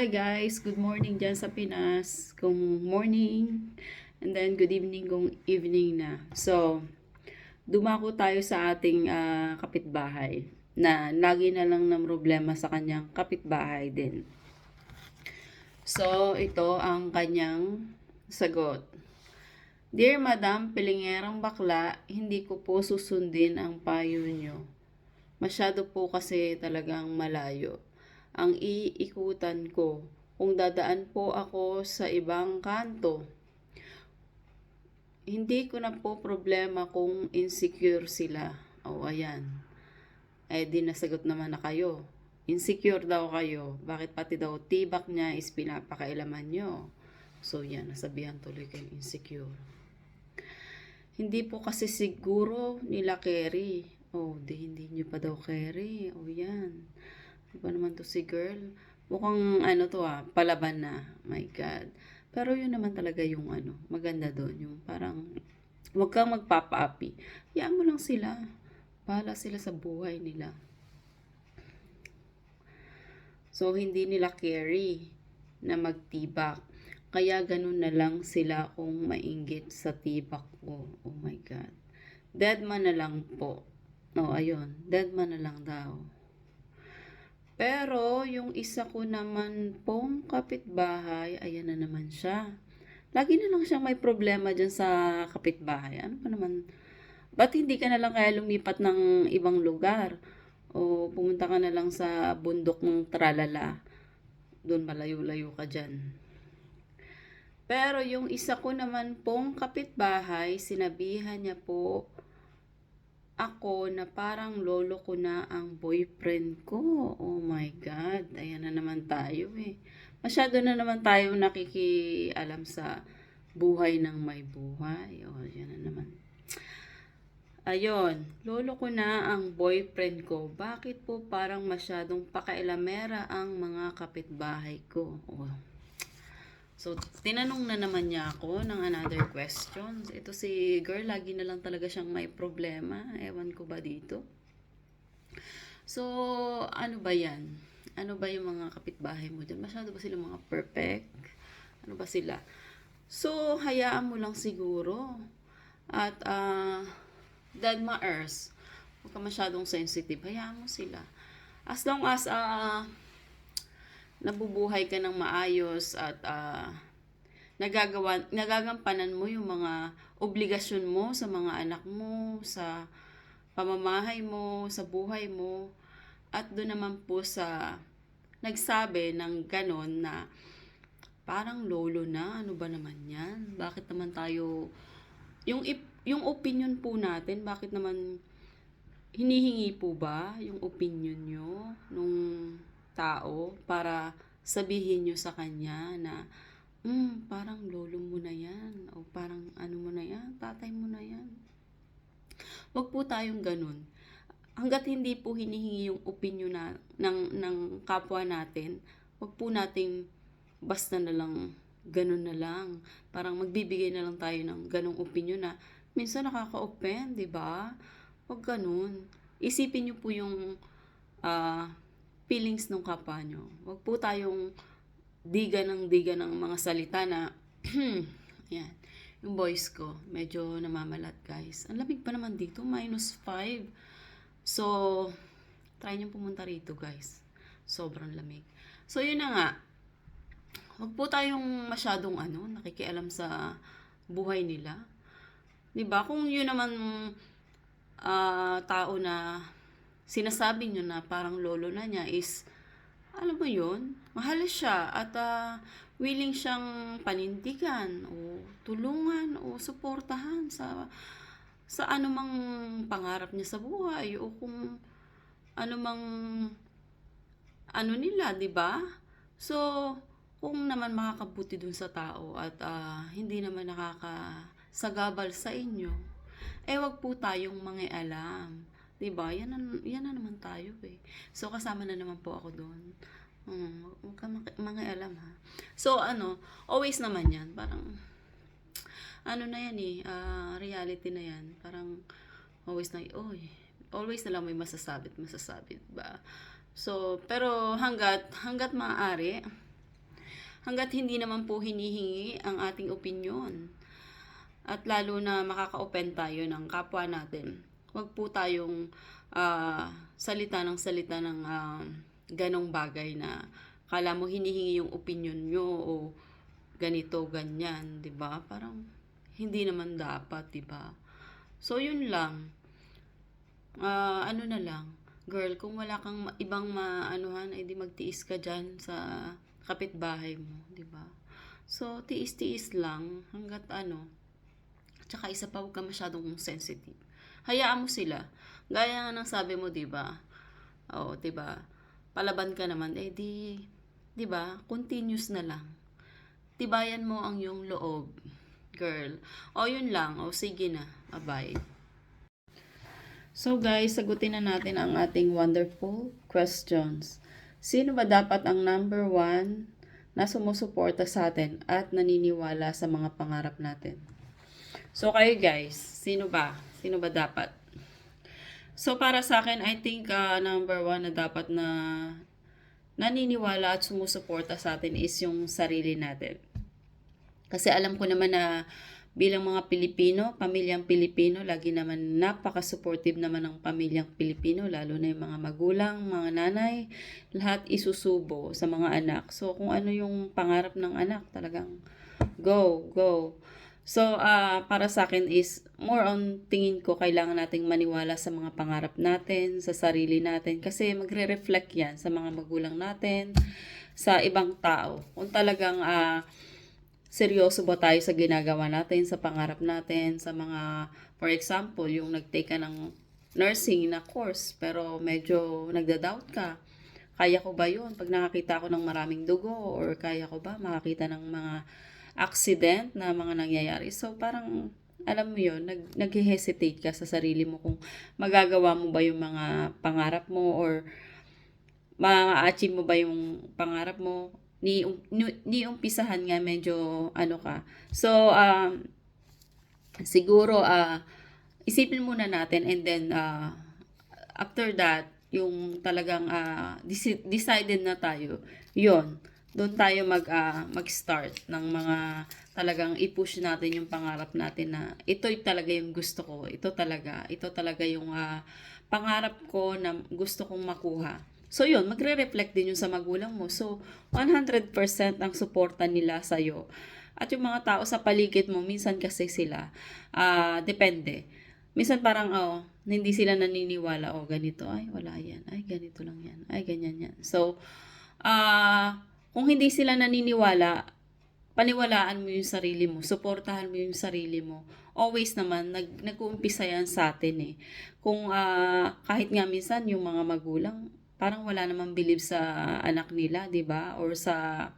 Hi guys, good morning dyan sa Pinas. Kung morning, and then good evening kung evening na. So, dumako tayo sa ating kapitbahay na lagi na lang ng problema sa kanyang kapitbahay din. So, ito ang kanyang sagot. Dear Madam, pilingerang bakla, hindi ko po susundin ang payo nyo. Masyado po kasi talagang malayo ang iikutan ko. Kung dadaan po ako sa ibang kanto, hindi ko na po problema kung insecure sila. O ayan, eh di nasagot naman na kayo. Insecure daw kayo. Bakit pati daw tibak niya is pinapakailaman nyo? So yan, nasabihan tuloy kayong insecure. Hindi po kasi siguro nila carry. Oh, hindi nyo pa daw carry. Oh yan. Ano ba naman to si girl? Mukhang palaban na. My God. Pero yun naman talaga yung maganda doon. Yung parang, huwag kang magpapa-api. Hayaan mo lang sila. Bahala sila sa buhay nila. So, hindi nila carry na magtibak. Kaya ganun na lang sila kung mainggit sa tibak ko. Oh my God. Dead man na lang po. Oh, ayun. Dead man na lang daw. Pero, yung isa ko naman pong kapitbahay, ayan na naman siya. Lagi na lang siyang may problema dyan sa kapitbahay. Ano pa naman? Ba't hindi ka na lang kaya lumipat ng ibang lugar? O pumunta ka na lang sa bundok ng Tralala. Doon malayo-layo ka dyan. Pero yung isa ko naman pong kapitbahay, sinabihan niya po ako na parang lolo ko na ang boyfriend ko. Oh my God, ayan na naman tayo eh. Masyado na naman tayo nakikialam sa buhay ng may buhay. Oh, yan na naman. Ayun, lolo ko na ang boyfriend ko. Bakit po parang masyadong pakailamera ang mga kapitbahay ko? Oh. So, tinanong na naman niya ako ng another question. Ito si girl, lagi na lang talaga siyang may problema. Ewan ko ba dito? So, ano ba yan? Ano ba yung mga kapitbahay mo dyan? Masyado ba sila mga perfect? Ano ba sila? So, hayaan mo lang siguro. At, Dadma Earth, huwag ka masyadong sensitive. Hayaan mo sila. As long as, nabubuhay ka ng maayos at nagagampanan mo yung mga obligasyon mo sa mga anak mo, sa pamamahay mo, sa buhay mo, at doon naman po sa nagsabi ng ganon na parang lolo na, ano ba naman yan? Bakit naman tayo, yung opinion po natin, bakit naman hinihingi po ba yung opinion nyo nung tao para sabihin nyo sa kanya na parang lolo mo na yan o parang ano mo na yan, tatay mo na yan. Wag po tayong ganun. Hanggat hindi po hinihingi yung opinion ng kapwa natin, wag po nating basta na lang ganun na lang. Parang magbibigay na lang tayo ng ganung opinion na minsan nakaka-offend, di ba? Wag ganun. Isipin niyo po yung feelings ng kapwa nyo. Wag po tayong diga ng mga salita na yan. Yung voice ko, medyo namamalat guys. Ang lamig pa naman dito, -5. So, try nyo pumunta rito guys. Sobrang lamig. So, yun na nga. Wag po tayong masyadong nakikialam sa buhay nila. 'Di ba? Kung yun naman tao na sinasabi nyo na parang lolo na niya is, alam mo yun, mahal siya at willing siyang panindigan o tulungan o suportahan sa anumang pangarap niya sa buhay o kung anumang nila, 'di ba? So, kung naman makakabuti dun sa tao at hindi naman nakakasagabal sa inyo, wag po tayong mangialam. 'Di ba? Yan na naman tayo eh. So, kasama na naman po ako doon. Huwag ka mangialam ha. So, always naman yan. Parang, na yan eh, reality na yan. Parang, always na lang may masasabi, diba? So, pero hanggat maaari, hanggat hindi naman po hinihingi ang ating opinyon. At lalo na makaka-open tayo ng kapwa natin. Huwag po tayong salita ng ganong bagay na kala mo hinihingi yung opinion nyo o ganito, ganyan, 'di ba? Parang hindi naman dapat, 'di ba? So yun lang. Ano na lang, girl, kung wala kang ibang maanuhan, edi magtiis ka diyan sa kapitbahay mo, 'di ba? So tiis-tiis lang hangga't tsaka isa pa, huwag ka masyadong sensitive. Hayaan mo sila. Gaya nga ng sabi mo, 'di ba? Oo, 'di ba? Palaban ka naman, di 'di ba? Continuous na lang. Tibayan mo ang iyong loob, girl. O yun lang. O sige na. Bye. So guys, sagutin na natin ang ating wonderful questions. Sino ba dapat ang number 1 na sumusuporta sa atin at naniniwala sa mga pangarap natin? So kayo guys, sino ba? Sino ba dapat? So para sa akin, I think number 1 na dapat na naniniwala at sumusuporta sa atin is yung sarili natin. Kasi alam ko naman na bilang mga Pilipino, pamilyang Pilipino, lagi naman napaka-supportive naman ng pamilyang Pilipino, lalo na yung mga magulang, mga nanay, lahat isusubo sa mga anak. So kung ano yung pangarap ng anak, talagang go, go. So, para sa akin is more on tingin ko kailangan nating maniwala sa mga pangarap natin, sa sarili natin kasi magre-reflect 'yan sa mga magulang natin, sa ibang tao. Kung talagang seryoso ba tayo sa ginagawa natin, sa pangarap natin, sa mga, for example, yung nag-take ka ng nursing na course pero medyo nagda-doubt ka. Kaya ko ba 'yun pag nakakita ko ng maraming dugo, or kaya ko ba makakita ng mga accident na mga nangyayari. So parang alam mo 'yon, nag-hesitate ka sa sarili mo kung magagawa mo ba yung mga pangarap mo, or ma-achieve mo ba yung pangarap mo. Ni umpisahan nga medyo ka. So siguro isipin muna natin, and then after that, yung talagang decided na tayo, yon doon tayo mag-start ng mga talagang i-push natin yung pangarap natin na ito'y talaga yung gusto ko, ito talaga yung pangarap ko na gusto kong makuha. So yun, magre-reflect din yung sa magulang mo. So 100% ang suporta nila sa'yo. At yung mga tao sa paligid mo, minsan kasi sila, depende. Minsan parang, hindi sila naniniwala, ganito, ay, wala yan, ay, ganito lang yan, ay, ganyan yan. So, kung hindi sila naniniwala, paniwalaan mo yung sarili mo, suportahan mo yung sarili mo. Always naman, nag-uumpisa yan sa atin eh. Kung kahit nga minsan yung mga magulang, parang wala namang believe sa anak nila, 'di ba? Or sa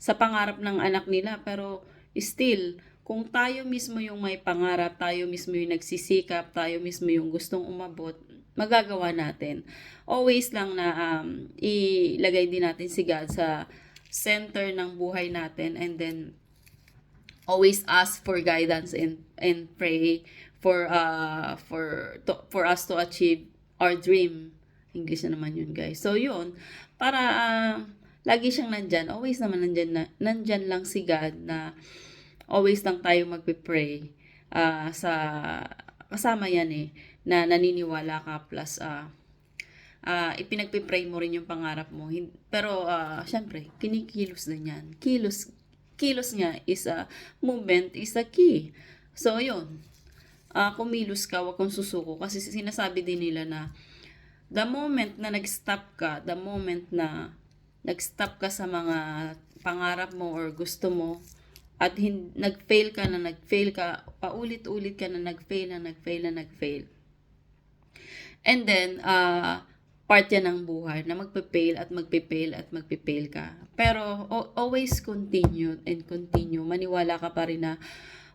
pangarap ng anak nila, pero still, kung tayo mismo yung may pangarap, tayo mismo yung nagsisikap, tayo mismo yung gustong umabot, magagawa natin. Always lang na ilagay din natin si God sa center ng buhay natin, and then always ask for guidance and pray for us to achieve our dream. English na naman yun, guys. So yun, para lagi siyang nandyan, always naman nandyan lang si God, na always lang tayo magpe-pray sa kasama yan na naniniwala ka, plus ipinagpipray mo rin yung pangarap mo. Pero syempre, kinikilos din yan. Kilos nga is movement is a key. So yun, kumilos ka, wag kang susuko, kasi sinasabi din nila na the moment na nag-stop ka sa mga pangarap mo or gusto mo, at nag-fail ka, paulit-ulit ka na nag-fail. And then, part yan ng buhay, na magpe-fail ka. Pero, always continue. Maniwala ka pa rin na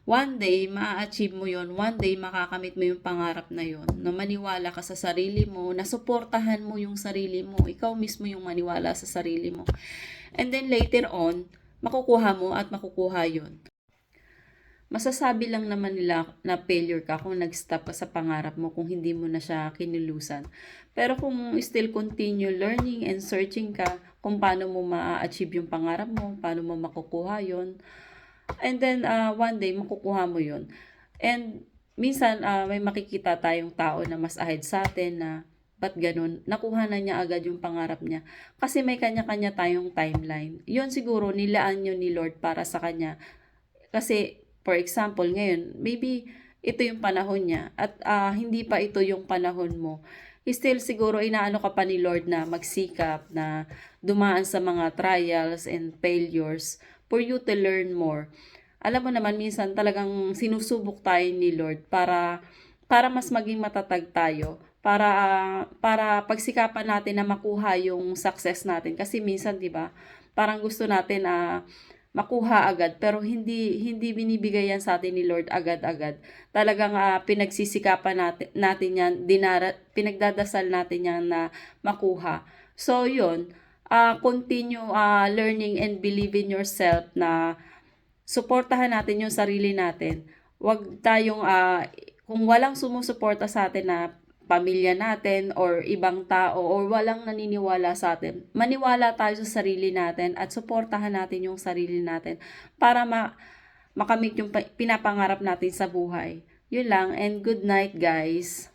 one day, ma-achieve mo yon. One day, makakamit mo yung pangarap na yon. Na maniwala ka sa sarili mo, na suportahan mo yung sarili mo. Ikaw mismo yung maniwala sa sarili mo. And then later on, makukuha mo at makukuha yon. masasabi lang naman nila na failure ka kung nag-stop ka sa pangarap mo kung hindi mo na siya kinulusan. Pero kung still continue learning and searching ka kung paano mo ma-achieve yung pangarap mo, paano mo makukuha yon, and then one day makukuha mo yon. And minsan may makikita tayong tao na mas ahead sa atin na ba't ganun, nakuha na niya agad yung pangarap niya. Kasi may kanya-kanya tayong timeline. Yun siguro nilaan yun ni Lord para sa kanya. Kasi for example ngayon, maybe ito yung panahon niya at hindi pa ito yung panahon mo. Still siguro inaano ka pa ni Lord na magsikap, na dumaan sa mga trials and failures for you to learn more. Alam mo naman minsan talagang sinusubok tayo ni Lord para mas maging matatag tayo, para pagsikapan natin na makuha yung success natin kasi minsan 'di ba parang gusto natin makuha agad pero hindi hindi binibigay yan sa atin ni Lord agad-agad. Talagang pinagsisikapan natin yan, pinagdadasal natin yan na makuha. So yun, continue learning and believe in yourself, na suportahan natin yung sarili natin. Huwag tayong, kung walang sumusuporta sa atin na pamilya natin or ibang tao or walang naniniwala sa atin, maniwala tayo sa sarili natin at suportahan natin yung sarili natin para makamit yung pinapangarap natin sa buhay. Yun lang, and good night guys.